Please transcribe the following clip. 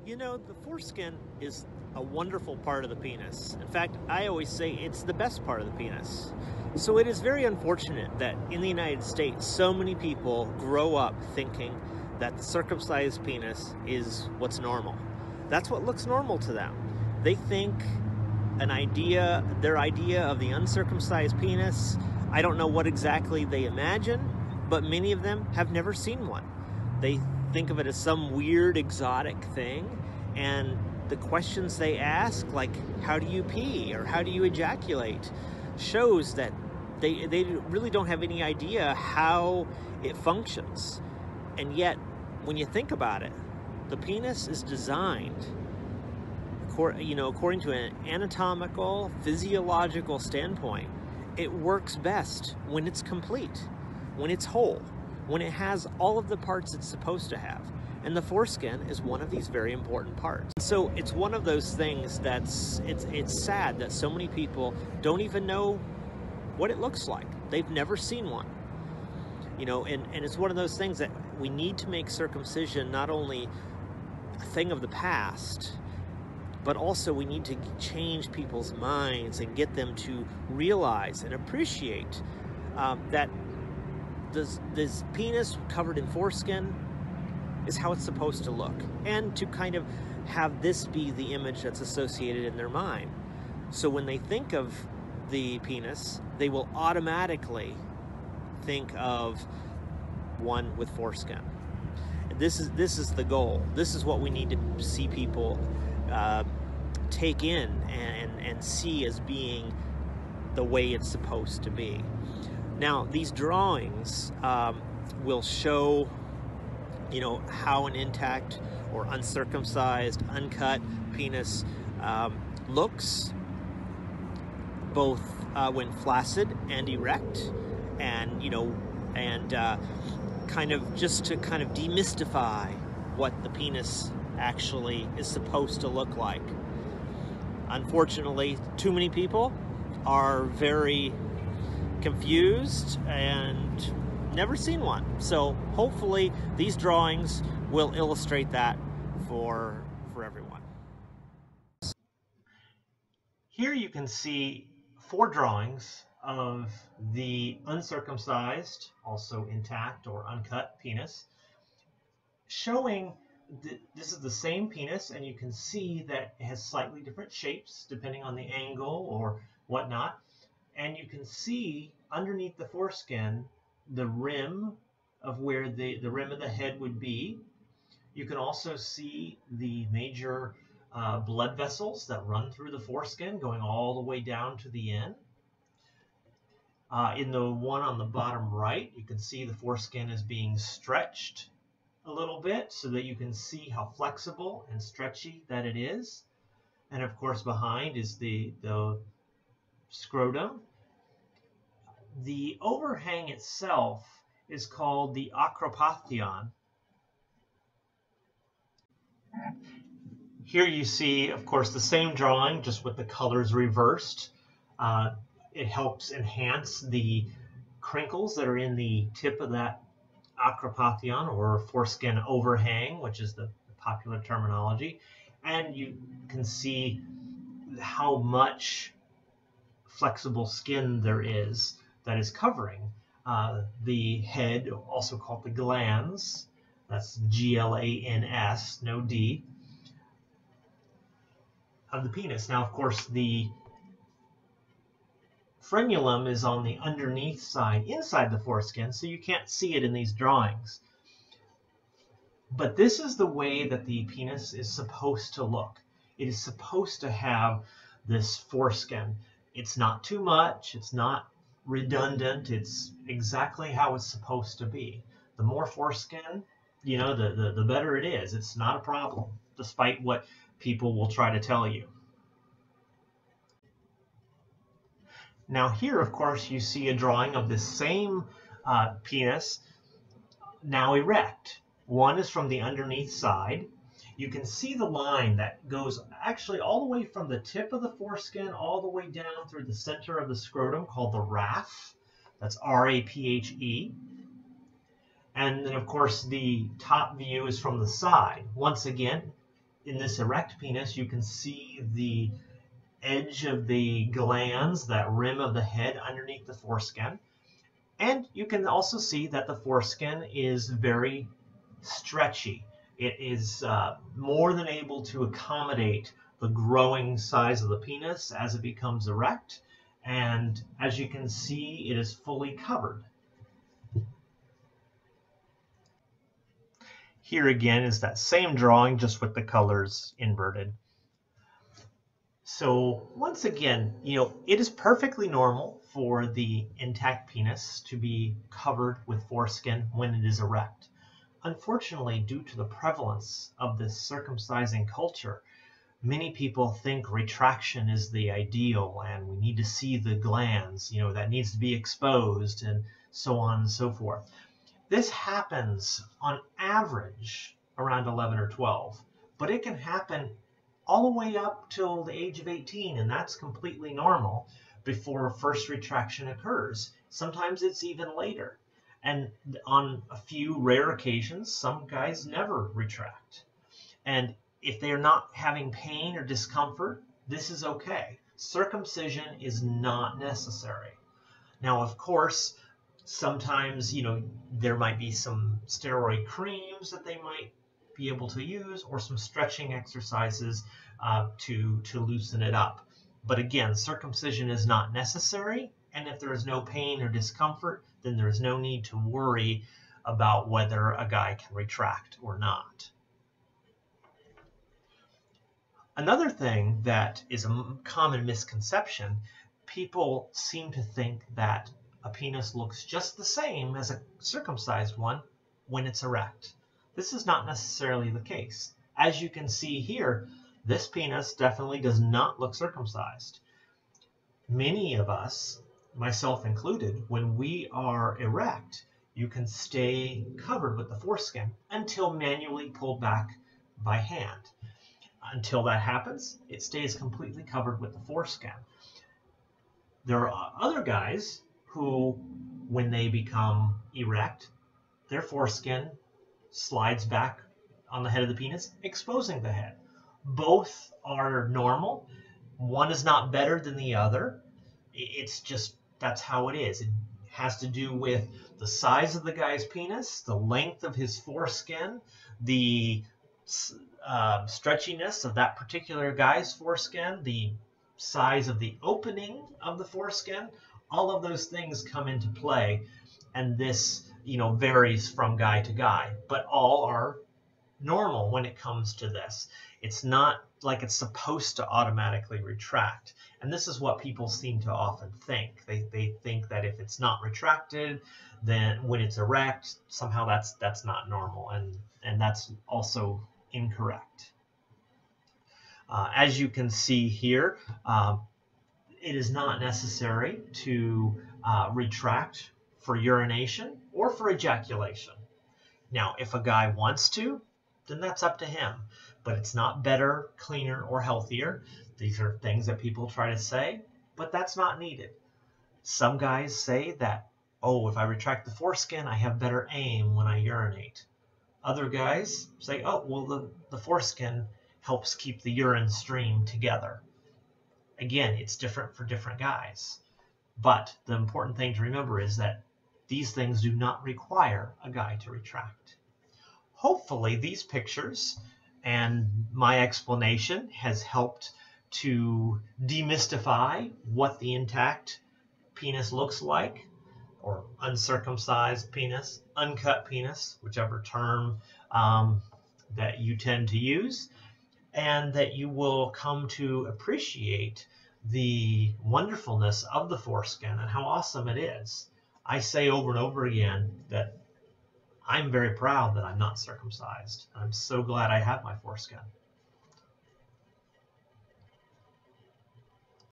You know, the foreskin is a wonderful part of the penis. In fact, I always say it's the best part of the penis. So it is very unfortunate that in the United States, so many people grow up thinking that the circumcised penis is what's normal. That's what looks normal to them. They think their idea of the uncircumcised penis, I don't know what exactly they imagine, but many of them have never seen one. They think of it as some weird exotic thing, and the questions they ask, like how do you pee or how do you ejaculate, shows that they really don't have any idea how it functions. And yet, when you think about it, the penis is designed, according to an anatomical, physiological standpoint, it works best when it's complete, when it's whole, when it has all of the parts it's supposed to have. And the foreskin is one of these very important parts. So it's one of those things it's sad that so many people don't even know what it looks like. They've never seen one. And it's one of those things that we need to make circumcision not only a thing of the past, but also we need to change people's minds and get them to realize and appreciate that this penis covered in foreskin is how it's supposed to look, and to kind of have this be the image that's associated in their mind. So when they think of the penis, they will automatically think of one with foreskin. This is the goal. This is what we need to see people take in and see as being the way it's supposed to be. Now, these drawings will show, how an intact or uncircumcised, uncut penis looks, both when flaccid and erect, and kind of demystify what the penis actually is supposed to look like. Unfortunately, too many people are very confused and never seen one. So hopefully these drawings will illustrate that for everyone. Here you can see 4 drawings of the uncircumcised, also intact or uncut penis, showing this is the same penis, and you can see that it has slightly different shapes depending on the angle or whatnot. And you can see underneath the foreskin the rim of where the rim of the head would be. You can also see the major blood vessels that run through the foreskin going all the way down to the end. In the one on the bottom right, you can see the foreskin is being stretched a little bit so that you can see how flexible and stretchy that it is. And of course behind is the scrotum. The overhang itself is called the acropathon. Here you see, of course, the same drawing, just with the colors reversed. It helps enhance the crinkles that are in the tip of that acropathon, or foreskin overhang, which is the popular terminology. And you can see how much flexible skin there is that is covering the head, also called the glans. That's G-L-A-N-S, no D, of the penis. Now, of course, the frenulum is on the underneath side, inside the foreskin, so you can't see it in these drawings. But this is the way that the penis is supposed to look. It is supposed to have this foreskin. It's not too much, it's not redundant, it's exactly how it's supposed to be. The more foreskin, the better it is. It's not a problem, despite what people will try to tell you. Now here, of course, you see a drawing of this same penis, now erect. One is from the underneath side. You can see the line that goes actually all the way from the tip of the foreskin all the way down through the center of the scrotum, called the raphe. That's R-A-P-H-E. And then, of course, the top view is from the side. Once again, in this erect penis, you can see the edge of the glands, that rim of the head underneath the foreskin. And you can also see that the foreskin is very stretchy. It is more than able to accommodate the growing size of the penis as it becomes erect. And as you can see, it is fully covered. Here again is that same drawing, just with the colors inverted. So once again, it is perfectly normal for the intact penis to be covered with foreskin when it is erect. Unfortunately, due to the prevalence of this circumcising culture, many people think retraction is the ideal and we need to see the glands, that needs to be exposed, and so on and so forth. This happens on average around 11 or 12, but it can happen all the way up till the age of 18, and that's completely normal before first retraction occurs. Sometimes it's even later. And on a few rare occasions, some guys never retract. And if they're not having pain or discomfort, this is okay. Circumcision is not necessary. Now, of course, sometimes, there might be some steroid creams that they might be able to use, or some stretching exercises to loosen it up. But again, circumcision is not necessary, and if there is no pain or discomfort, then there is no need to worry about whether a guy can retract or not. Another thing that is a common misconception, people seem to think that a penis looks just the same as a circumcised one when it's erect. This is not necessarily the case. As you can see here, this penis definitely does not look circumcised. Many of us, myself included, when we are erect, you can stay covered with the foreskin until manually pulled back by hand. Until that happens, it stays completely covered with the foreskin. There are other guys who, when they become erect, their foreskin slides back on the head of the penis, exposing the head. Both are normal. One is not better than the other. It's just, that's how it is. It has to do with the size of the guy's penis, the length of his foreskin, the stretchiness of that particular guy's foreskin, the size of the opening of the foreskin. All of those things come into play, and this varies from guy to guy, but all are normal when it comes to this. It's not like it's supposed to automatically retract, and this is what people seem to often think. They think that if it's not retracted, then when it's erect, somehow that's not normal, and that's also incorrect. As you can see here, it is not necessary to retract for urination or for ejaculation. Now, if a guy wants to, then that's up to him. But it's not better, cleaner, or healthier. These are things that people try to say, but that's not needed. Some guys say that, oh, if I retract the foreskin, I have better aim when I urinate. Other guys say, oh, well, the foreskin helps keep the urine stream together. Again, it's different for different guys. But the important thing to remember is that these things do not require a guy to retract. Hopefully, these pictures and my explanation has helped to demystify what the intact penis looks like, or uncircumcised penis, uncut penis, whichever term that you tend to use, and that you will come to appreciate the wonderfulness of the foreskin and how awesome it is. I say over and over again that I'm very proud that I'm not circumcised. I'm so glad I have my foreskin.